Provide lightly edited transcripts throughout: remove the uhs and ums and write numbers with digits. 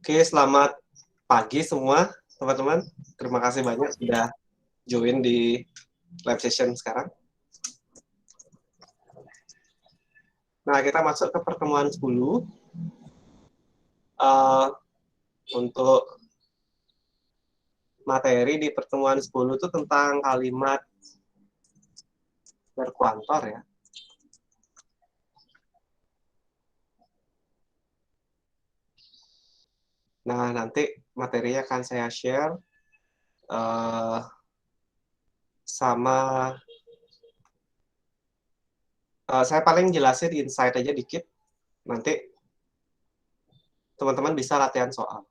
Oke, selamat pagi semua teman-teman. Terima kasih banyak sudah join di live session sekarang. Nah, kita masuk ke pertemuan 10. Untuk materi di pertemuan 10 itu tentang kalimat berkuantor ya. Nah, nanti materinya akan saya share sama saya paling jelasin insight aja dikit. Nanti teman-teman bisa latihan soal.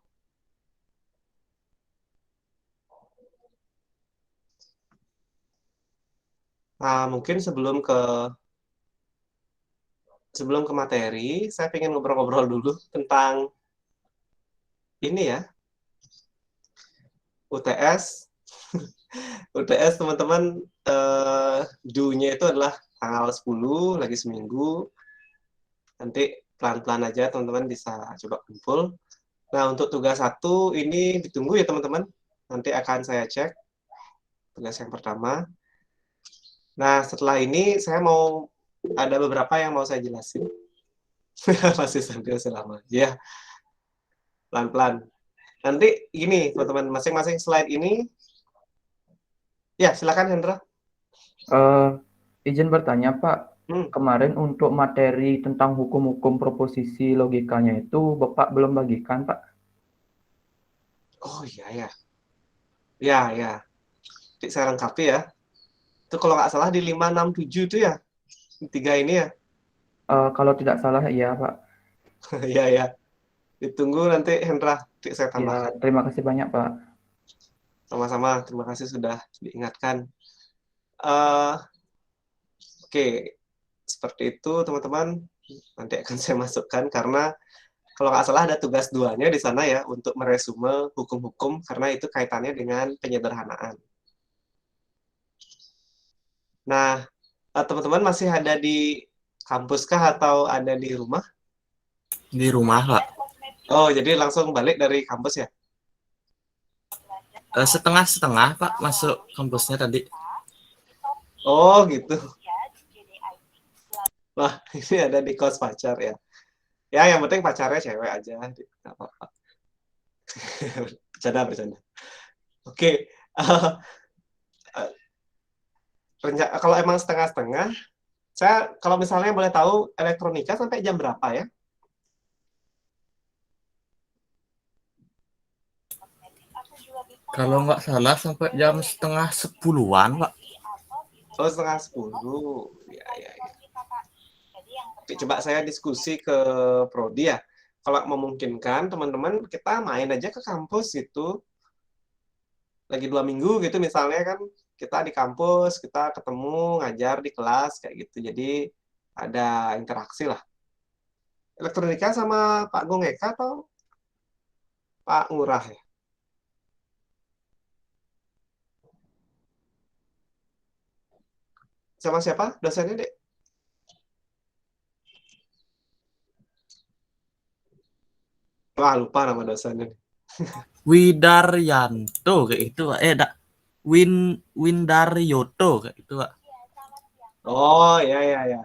Nah, mungkin sebelum ke materi, saya pengen ngobrol-ngobrol dulu tentang ini ya, UTS. UTS teman-teman, due-nya itu adalah tanggal 10, lagi seminggu. Nanti pelan-pelan aja teman-teman bisa coba kumpul. Nah, untuk tugas 1 ini ditunggu ya teman-teman. Nanti akan saya cek tugas yang pertama. Nah, setelah ini saya mau ada beberapa yang mau saya jelasin. Masih sambil selama. Ya, pelan-pelan. Nanti gini, teman-teman, masing-masing slide ini. Ya, silakan Hendra. Izin bertanya, Pak. Kemarin untuk materi tentang hukum-hukum proposisi logikanya itu Bapak belum bagikan, Pak? Oh iya ya. Ya, ya. Nanti saya lengkapi ya. Itu kalau nggak salah di 567 itu ya. Tiga ini ya. Kalau tidak salah, iya, Pak. Ya, ya. Ditunggu nanti Hendra, nanti saya Ya, tambahkan. terima kasih banyak, Pak. Sama-sama, terima kasih sudah diingatkan. Uh, Oke, seperti itu teman-teman. Nanti akan saya masukkan karena kalau nggak salah ada tugas 2-nya di sana ya untuk meresume hukum-hukum karena itu kaitannya dengan penyederhanaan. Nah, teman-teman masih ada di kampus kah atau ada di rumah? Di rumah, Pak. Oh, jadi langsung balik dari kampus ya? Setengah-setengah, Pak, masuk kampusnya tadi. Oh, gitu. Wah, ini ada di kos pacar ya. Ya, yang penting pacarnya cewek aja. Nggak apa-apa. Bercanda. Oke. Kalau emang setengah-setengah, saya kalau misalnya boleh tahu elektronika sampai jam berapa ya? Kalau nggak salah sampai jam setengah 10-an, Pak. Oh, setengah 10. Ya, ya, ya. Oke, coba saya diskusi ke Prodi ya. Kalau memungkinkan, teman-teman kita main aja ke kampus gitu. Lagi 2 minggu gitu misalnya kan, kita di kampus, kita ketemu, ngajar di kelas, kayak gitu. Jadi ada interaksi lah. Elektronika sama Pak Gongeka atau Pak Ngurah ya? Sama siapa dosennya, Dek? Wah, lupa nama dosennya. Widaryanto kayak itu, Pak. Windaryoto kayak itu, Pak. Oh, ya.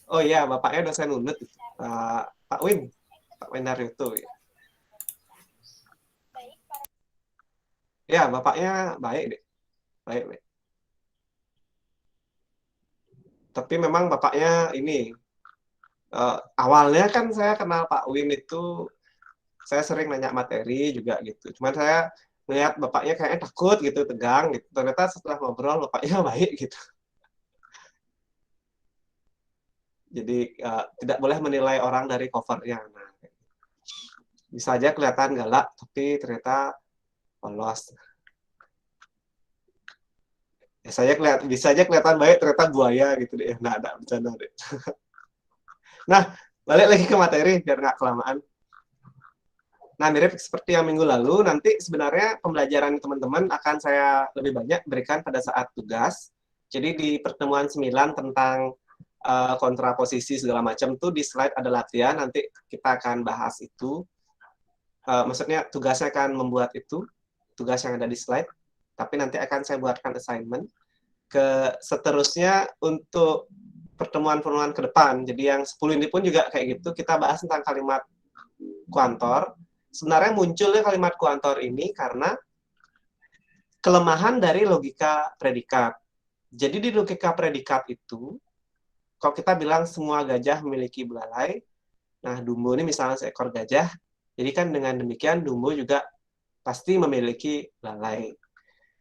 Oh iya, bapaknya dosen UNED. Pak Win. Pak Windaryoto ya. Ya, bapaknya baik deh. Baik. Tapi memang bapaknya ini, awalnya kan saya kenal Pak Win itu, saya sering nanya materi juga gitu. Cuman saya melihat bapaknya kayaknya takut gitu, tegang gitu. Ternyata setelah ngobrol, bapaknya baik gitu. Jadi tidak boleh menilai orang dari covernya. Nah, bisa aja kelihatan galak, tapi ternyata polos. Bisa aja kelihatan baik, ternyata buaya gitu deh. Nah, ada bercanda deh. Nah, balik lagi ke materi biar nggak kelamaan. Nah, mirip seperti yang minggu lalu, nanti sebenarnya pembelajaran teman-teman akan saya lebih banyak berikan pada saat tugas. Jadi di pertemuan 9 tentang kontraposisi segala macam tuh di slide ada latihan, nanti kita akan bahas itu. maksudnya tugasnya akan membuat itu, tugas yang ada di slide, tapi nanti akan saya buatkan assignment. Seterusnya untuk pertemuan-pertemuan ke depan, jadi yang 10 ini pun juga kayak gitu, kita bahas tentang kalimat kuantor. Sebenarnya munculnya kalimat kuantor ini karena kelemahan dari logika predikat. Jadi di logika predikat itu, kalau kita bilang semua gajah memiliki belalai, nah Dumbo ini misalnya seekor gajah, jadi kan dengan demikian Dumbo juga pasti memiliki belalai.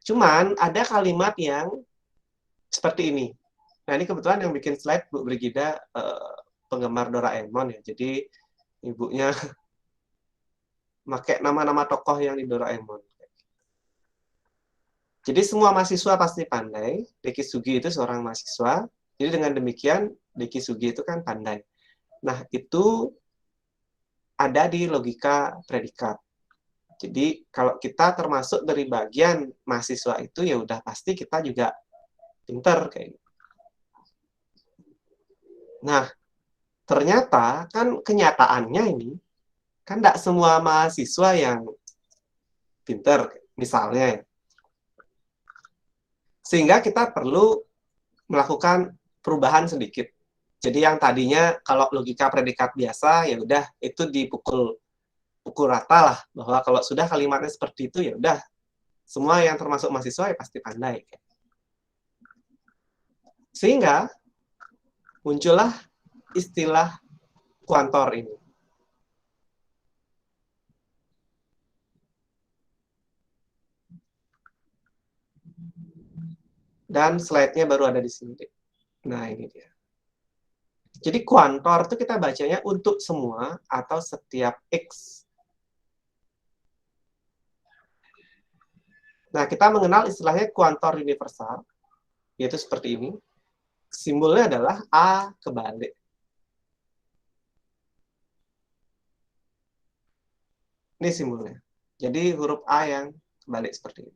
Cuman ada kalimat yang seperti ini. Nah ini kebetulan yang bikin slide Bu Brigida penggemar Doraemon ya, jadi ibunya pakai nama-nama tokoh yang di Doraemon. Jadi semua mahasiswa pasti pandai. Deki Sugi itu seorang mahasiswa. Jadi dengan demikian Deki Sugi itu kan pandai. Nah itu ada di logika predikat. Jadi kalau kita termasuk dari bagian mahasiswa itu ya udah pasti kita juga pinter kayak gitu. Nah ternyata kan kenyataannya ini kan tidak semua mahasiswa yang pinter misalnya. Sehingga kita perlu melakukan perubahan sedikit. Jadi yang tadinya kalau logika predikat biasa ya udah itu dipukul rata lah, bahwa kalau sudah kalimatnya seperti itu ya udah semua yang termasuk mahasiswa ya pasti pandai. Sehingga muncullah istilah kuantor ini. Dan slide-nya baru ada di sini. Nah, ini dia. Jadi kuantor itu kita bacanya untuk semua atau setiap X. Nah, kita mengenal istilahnya kuantor universal, yaitu seperti ini. Simbolnya adalah A kebalik. Ini simbolnya. Jadi huruf A yang kebalik seperti ini.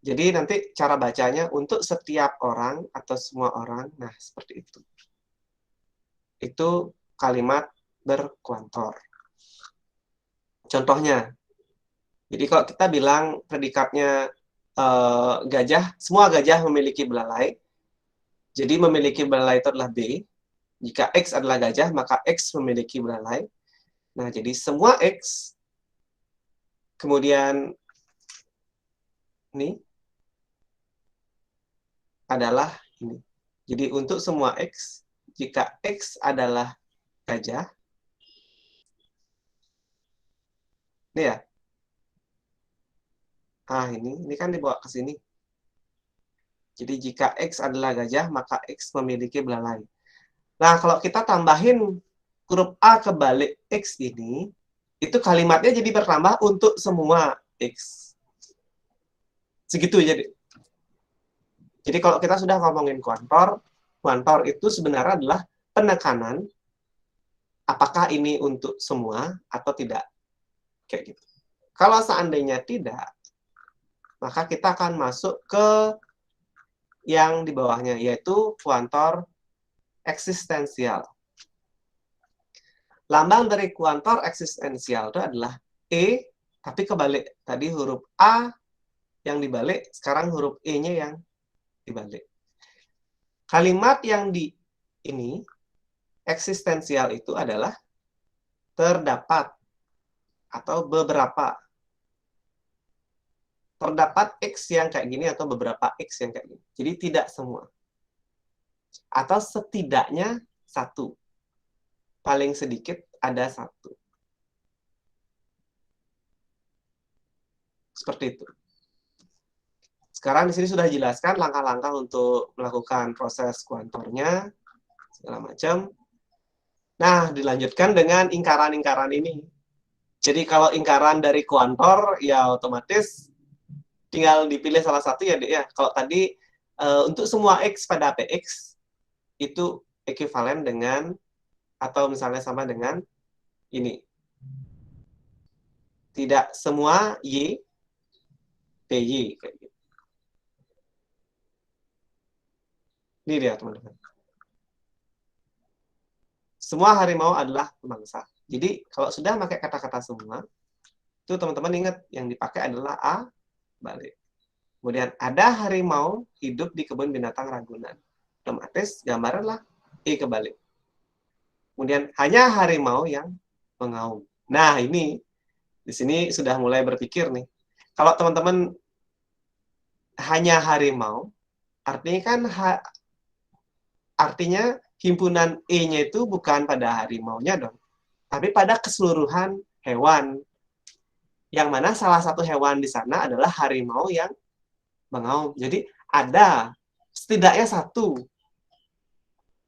Jadi nanti cara bacanya untuk setiap orang atau semua orang, nah seperti itu. Itu kalimat berkuantor. Contohnya, jadi kalau kita bilang predikatnya gajah, semua gajah memiliki belalai. Jadi memiliki belalai itu adalah B. Jika X adalah gajah, maka X memiliki belalai. Nah, jadi semua X, kemudian ini adalah ini. Jadi untuk semua X, jika X adalah gajah, ini ya. Ini kan dibawa ke sini. Jadi jika X adalah gajah, maka X memiliki belalai. Nah, kalau kita tambahin huruf A kebalik X ini, itu kalimatnya jadi bertambah untuk semua X. Segitu jadi. Jadi kalau kita sudah ngomongin kuantor itu sebenarnya adalah penekanan apakah ini untuk semua atau tidak. Kayak gitu. Kalau seandainya tidak, maka kita akan masuk ke yang di bawahnya, yaitu kuantor eksistensial. Lambang dari kuantor eksistensial itu adalah E, tapi kebalik. Tadi huruf A yang dibalik, sekarang huruf E-nya yang dibalik. Kalimat yang di ini, eksistensial itu adalah terdapat atau beberapa. Terdapat X yang kayak gini atau beberapa X yang kayak gini. Jadi tidak semua. Atau setidaknya satu. Paling sedikit ada satu. Seperti itu. Sekarang di sini sudah dijelaskan langkah-langkah untuk melakukan proses kuantornya, segala macam. Nah, dilanjutkan dengan ingkaran-ingkaran ini. Jadi kalau ingkaran dari kuantor, ya otomatis tinggal dipilih salah satu ya, Dek, ya. Kalau tadi untuk semua X pada PX, itu ekuivalen dengan, atau misalnya sama dengan ini. Tidak semua Y, PY. Kayak gitu. Ini dia, teman-teman. Semua harimau adalah pemangsa. Jadi kalau sudah pakai kata-kata semua, itu teman-teman ingat yang dipakai adalah A balik. Kemudian ada harimau hidup di kebun binatang Ragunan. Otomatis gambaranlah E kebalik. Kemudian hanya harimau yang mengaum. Nah, ini di sini sudah mulai berpikir nih. Kalau teman-teman hanya harimau, artinya kan artinya himpunan E-nya itu bukan pada harimaunya dong, tapi pada keseluruhan hewan. Yang mana salah satu hewan di sana adalah harimau yang mengaum. Jadi ada setidaknya satu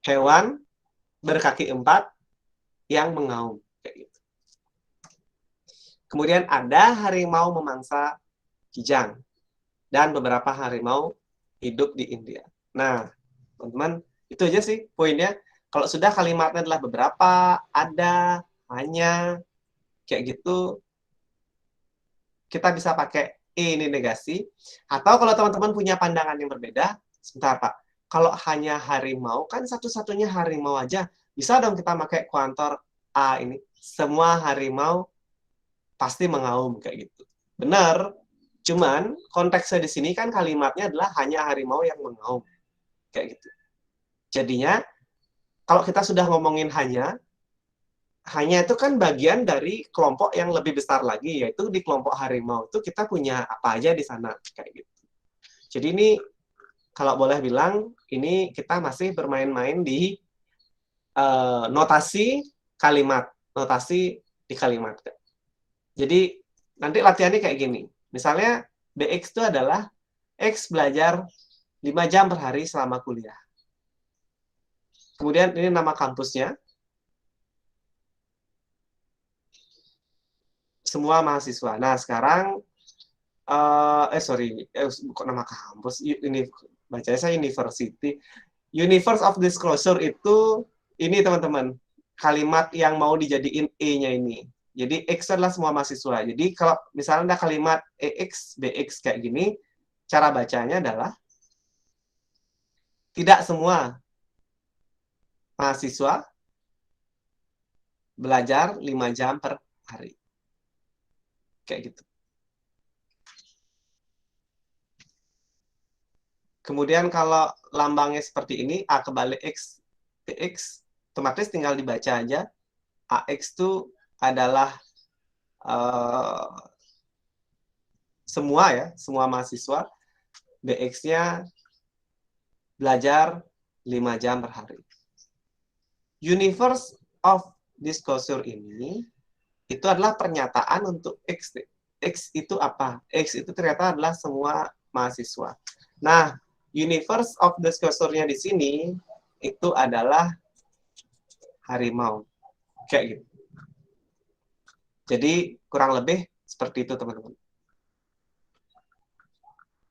hewan berkaki 4 yang mengaum. Kayak gitu. Kemudian ada harimau memangsa kijang. Dan beberapa harimau hidup di India. Nah, teman-teman, itu aja sih poinnya. Kalau sudah kalimatnya adalah beberapa, ada, hanya, kayak gitu, kita bisa pakai ini negasi. Atau kalau teman-teman punya pandangan yang berbeda, sebentar Pak, kalau hanya harimau, kan satu-satunya harimau aja. Bisa dong kita pakai kuantor A ini. Semua harimau pasti mengaum, kayak gitu. Benar. Cuman konteksnya di sini kan kalimatnya adalah hanya harimau yang mengaum. Kayak gitu. Jadinya kalau kita sudah ngomongin hanya itu kan bagian dari kelompok yang lebih besar lagi, yaitu di kelompok harimau itu kita punya apa aja di sana. Kayak gitu. Jadi ini kalau boleh bilang, ini kita masih bermain-main di notasi kalimat. Notasi di kalimat. Jadi nanti latihannya kayak gini. Misalnya BX itu adalah X belajar 5 jam per hari selama kuliah. Kemudian ini nama kampusnya. Semua mahasiswa. Nah, sekarang kok nama kampus? Ini bacanya saya university. Universe of disclosure itu ini teman-teman. Kalimat yang mau dijadiin E-nya ini. Jadi X adalah semua mahasiswa. Jadi kalau misalnya ada kalimat EX, BX kayak gini, cara bacanya adalah tidak semua mahasiswa belajar 5 jam per hari. Kayak gitu. Kemudian kalau lambangnya seperti ini, A kebalik X, BX, otomatis tinggal dibaca aja. AX itu adalah semua mahasiswa. BX-nya belajar 5 jam per hari. Universe of disclosure ini itu adalah pernyataan untuk X. X itu apa? X itu ternyata adalah semua mahasiswa. Nah, universe of disclosure-nya di sini itu adalah harimau. Kayak gitu. Jadi kurang lebih seperti itu teman-teman.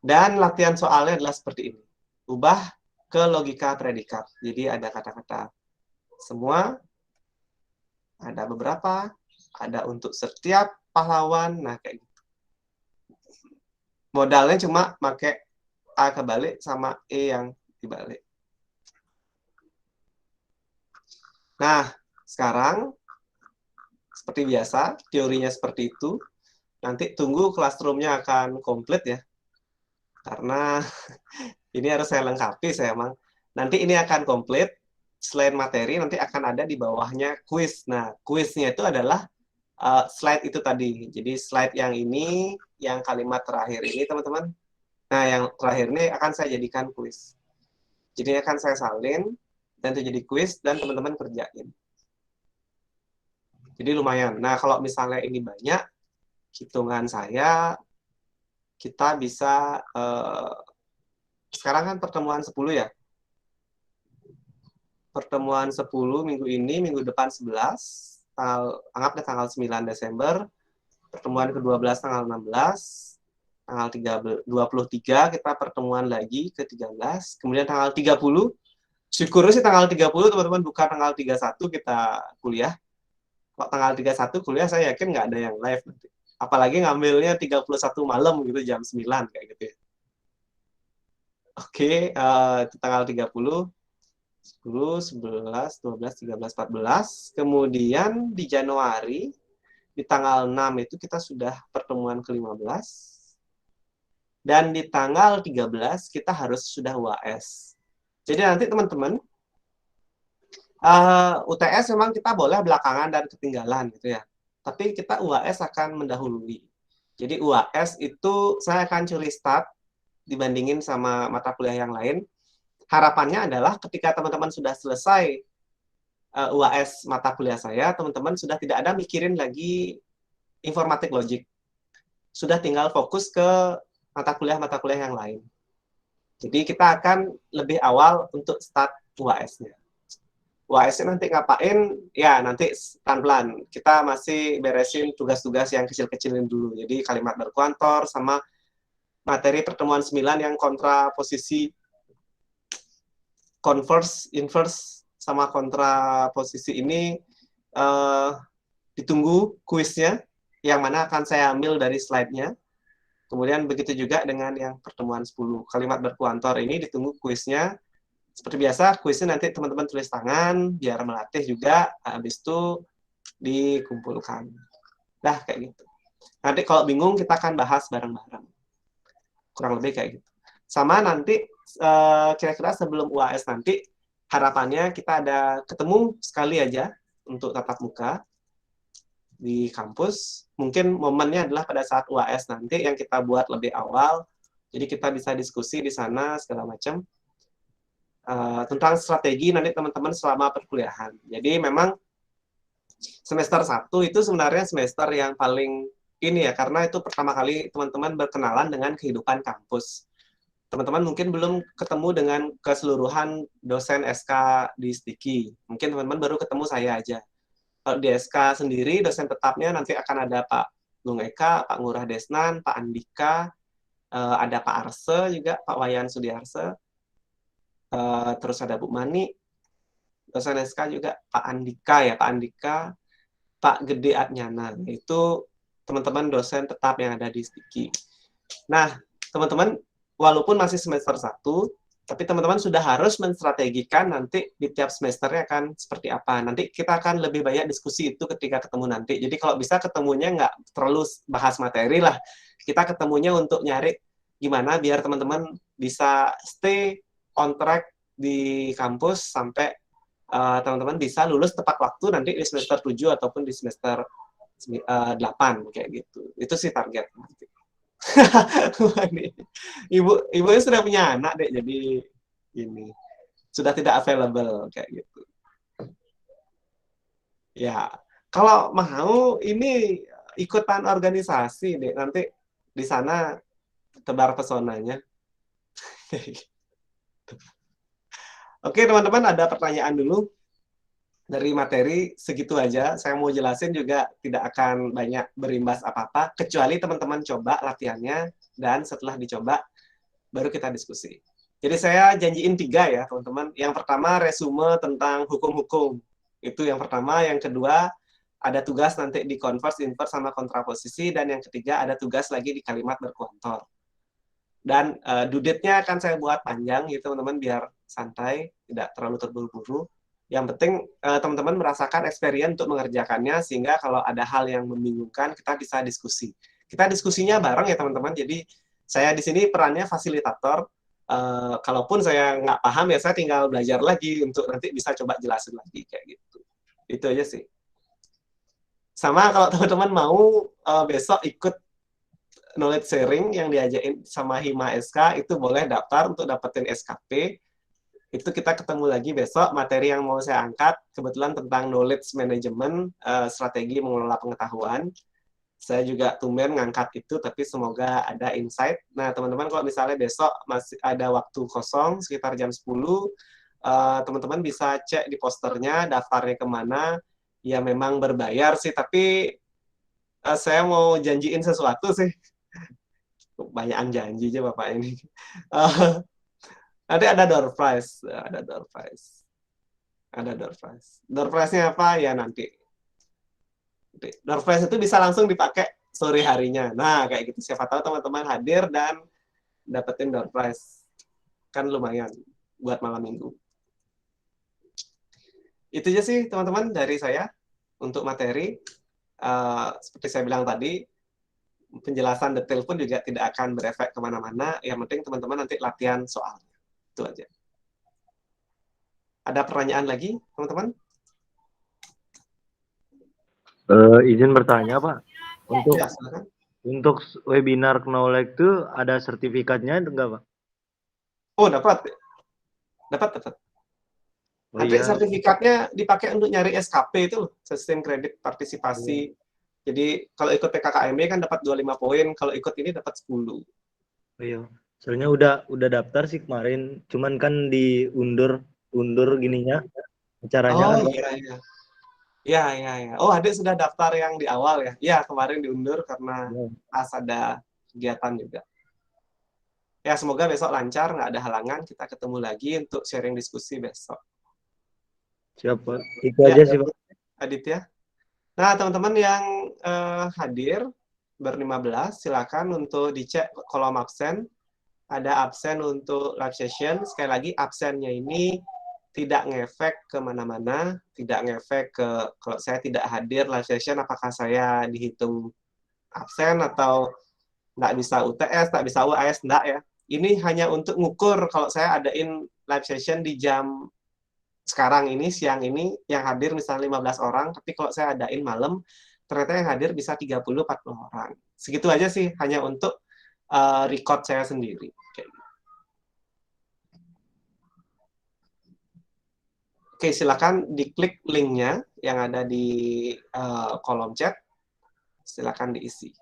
Dan latihan soalnya adalah seperti ini. Ubah ke logika predikat. Jadi ada kata-kata semua, ada beberapa, ada untuk setiap pahlawan, nah kayak gitu. Modalnya cuma pakai A kebalik sama E yang dibalik. Nah, sekarang seperti biasa, teorinya seperti itu. Nanti tunggu classroom-nya akan komplit ya. Karena ini harus saya lengkapi saya emang. Nanti ini akan komplit. Selain materi, nanti akan ada di bawahnya quiz. Nah, quiznya itu adalah slide itu tadi. Jadi slide yang ini, yang kalimat terakhir ini teman-teman. Nah, yang terakhir ini akan saya jadikan quiz. Jadi akan saya salin, dan itu jadi quiz, dan teman-teman kerjain. Jadi lumayan. Nah, kalau misalnya ini banyak, hitungan saya, kita bisa, sekarang kan pertemuan 10 ya. Pertemuan 10 minggu ini, minggu depan 11, anggapnya tanggal 9 Desember, pertemuan ke-12 tanggal 16, tanggal 23 kita pertemuan lagi ke-13, kemudian tanggal 30, syukurnya sih tanggal 30 teman-teman, bukan tanggal 31 kita kuliah. Kalau tanggal 31 kuliah saya yakin nggak ada yang live nanti. Apalagi ngambilnya 31 malam gitu, jam 9 kayak gitu ya. Oke, itu tanggal 30. 10, 11, 12, 13, 14. Kemudian di Januari, di tanggal 6 itu kita sudah pertemuan ke-15. Dan di tanggal 13 kita harus sudah UAS. Jadi nanti teman-teman, UTS memang kita boleh belakangan dan ketinggalan gitu ya. Tapi kita UAS akan mendahului. Jadi UAS itu saya akan curi start dibandingin sama mata kuliah yang lain. Harapannya adalah ketika teman-teman sudah selesai UAS mata kuliah saya, teman-teman sudah tidak ada mikirin lagi informatik logik. Sudah tinggal fokus ke mata kuliah yang lain. Jadi kita akan lebih awal untuk start UAS-nya. UAS-nya nanti ngapain? Ya, nanti pelan-pelan. Kita masih beresin tugas-tugas yang kecil-kecilin dulu. Jadi kalimat berkuantor sama materi pertemuan 9 yang kontraposisi, converse, inverse, sama kontraposisi ini ditunggu kuisnya, yang mana akan saya ambil dari slide-nya. Kemudian begitu juga dengan yang pertemuan 10. Kalimat berkuantor ini ditunggu kuisnya. Seperti biasa, kuisnya nanti teman-teman tulis tangan, biar melatih juga, habis itu dikumpulkan. Dah, kayak gitu. Nanti kalau bingung, kita akan bahas bareng-bareng. Kurang lebih kayak gitu. Sama nanti, kira-kira sebelum UAS nanti, harapannya kita ada ketemu sekali aja untuk tatap muka di kampus. Mungkin momennya adalah pada saat UAS nanti yang kita buat lebih awal. Jadi kita bisa diskusi di sana, segala macam. Tentang strategi nanti teman-teman selama perkuliahan. Jadi memang semester 1 itu sebenarnya semester yang paling ini ya, karena itu pertama kali teman-teman berkenalan dengan kehidupan kampus. Teman-teman mungkin belum ketemu dengan keseluruhan dosen SK di Stiki. Mungkin teman-teman baru ketemu saya aja. Kalau di SK sendiri, dosen tetapnya nanti akan ada Pak Bung Eka, Pak Ngurah Desnan, Pak Andika, ada Pak Arse juga, Pak Wayan Sudiarse, terus ada Bu Mani, dosen SK juga Pak Andika, Pak Gede Adnyana. Itu teman-teman dosen tetap yang ada di Stiki. Nah, teman-teman, walaupun masih semester 1, tapi teman-teman sudah harus menstrategikan nanti di tiap semesternya akan seperti apa. Nanti kita akan lebih banyak diskusi itu ketika ketemu nanti. Jadi kalau bisa ketemunya nggak terlalu bahas materi lah. Kita ketemunya untuk nyari gimana biar teman-teman bisa stay on track di kampus sampai teman-teman bisa lulus tepat waktu nanti di semester 7 ataupun di semester 8 kayak gitu. Itu sih target nanti. Ibu sudah punya anak deh, jadi ini sudah tidak available kayak gitu. Ya, kalau mau ini ikutan organisasi deh, nanti di sana tebar pesonanya. Oke teman-teman, ada pertanyaan dulu dari materi segitu aja. Saya mau jelasin juga tidak akan banyak berimbas apa-apa, kecuali teman-teman coba latihannya, dan setelah dicoba, baru kita diskusi. Jadi saya janjiin 3 ya, teman-teman. Yang pertama, resume tentang hukum-hukum. Itu yang pertama. Yang kedua, ada tugas nanti di converse, inverse, sama kontraposisi. Dan yang ketiga, ada tugas lagi di kalimat berkuantor. Dan due date-nya akan saya buat panjang, gitu teman-teman, biar santai, tidak terlalu terburu-buru. Yang penting teman-teman merasakan experience untuk mengerjakannya, sehingga kalau ada hal yang membingungkan, kita bisa diskusi. Kita diskusinya bareng ya teman-teman, jadi saya di sini perannya fasilitator. Kalaupun saya nggak paham ya saya tinggal belajar lagi untuk nanti bisa coba jelasin lagi kayak gitu. Itu aja sih. Sama kalau teman-teman mau besok ikut knowledge sharing yang diajakin sama Hima SK, itu boleh daftar untuk dapetin SKP. Itu kita ketemu lagi besok. Materi yang mau saya angkat kebetulan tentang knowledge management, strategi mengelola pengetahuan. Saya juga tumben ngangkat itu, tapi semoga ada insight. Nah, teman-teman kalau misalnya besok masih ada waktu kosong, sekitar jam 10, teman-teman bisa cek di posternya, daftarnya kemana. Ya memang berbayar sih, tapi saya mau janjiin sesuatu sih. Banyakan janji aja Bapak ini. Nanti ada door prize. Door prize-nya apa? Ya nanti. Door prize itu bisa langsung dipakai sore harinya. Nah, kayak gitu. Siapa tahu teman-teman hadir dan dapetin door prize. Kan lumayan buat malam minggu. Itu aja sih teman-teman dari saya untuk materi. Seperti saya bilang tadi, penjelasan detail pun juga tidak akan berefek kemana-mana. Yang penting teman-teman nanti latihan soalnya. Itu aja. Ada pertanyaan lagi, teman-teman? Izin bertanya, Pak. Ya, silakan. Untuk webinar Knowledge itu ada sertifikatnya enggak, Pak? Oh, dapat. Oh, Nanti iya. sertifikatnya dipakai untuk nyari SKP itu loh, sistem kredit partisipasi. Jadi kalau ikut PKKMB kan dapat 25 poin, kalau ikut ini dapat 10. Oh, iya. Soalnya udah daftar sih kemarin, cuman kan diundur gininya acaranya Oh kan. iya. Oh, adik sudah daftar yang di awal ya? Iya, kemarin diundur karena pas ada kegiatan juga. Ya, semoga besok lancar, nggak ada halangan. Kita ketemu lagi untuk sharing diskusi besok. Siapa? Itu aja sih, Pak. Aditya. Nah, teman-teman yang hadir ber-15, silakan untuk dicek kolom absen. Ada absen untuk live session. Sekali lagi, absennya ini tidak ngefek kemana-mana, tidak ngefek ke kalau saya tidak hadir live session, apakah saya dihitung absen atau nggak bisa UTS, nggak bisa UAS, nggak ya. Ini hanya untuk ngukur kalau saya adain live session di jam sekarang ini, siang ini, yang hadir misalnya 15 orang, tapi kalau saya adain malam, ternyata yang hadir bisa 30-40 orang. Segitu aja sih, hanya untuk record saya sendiri. Oke, silakan diklik linknya yang ada di kolom chat. Silakan diisi.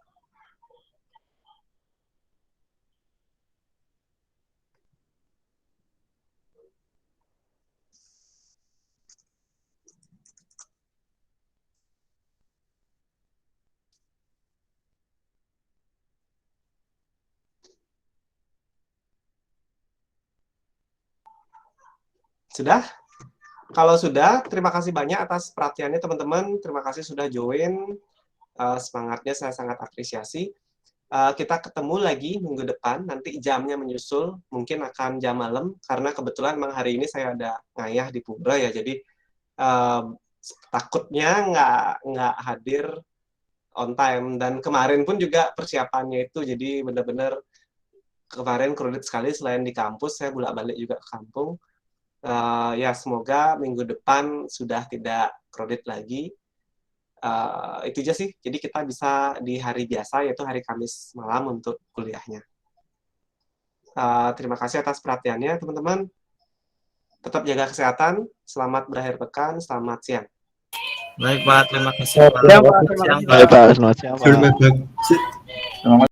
Sudah? Kalau sudah, terima kasih banyak atas perhatiannya teman-teman. Terima kasih sudah join. Semangatnya saya sangat apresiasi. Kita ketemu lagi minggu depan. Nanti jamnya menyusul. Mungkin akan jam malam. Karena kebetulan memang hari ini saya ada ngayah di Pura ya. Jadi takutnya nggak hadir on time. Dan kemarin pun juga persiapannya itu. Jadi benar-benar kemarin kredit sekali. Selain di kampus, saya bolak-balik juga ke kampung. Ya semoga minggu depan sudah tidak kredit lagi. Itu aja sih. Jadi kita bisa di hari biasa, yaitu hari Kamis malam untuk kuliahnya. Terima kasih atas perhatiannya, teman-teman. Tetap jaga kesehatan. Selamat berakhir pekan. Selamat siang. Baik, Pak. Terima kasih, Pak. Terima kasih, Pak. Siang, Pak. Baik, Pak. Selamat siang, Pak. Terima kasih.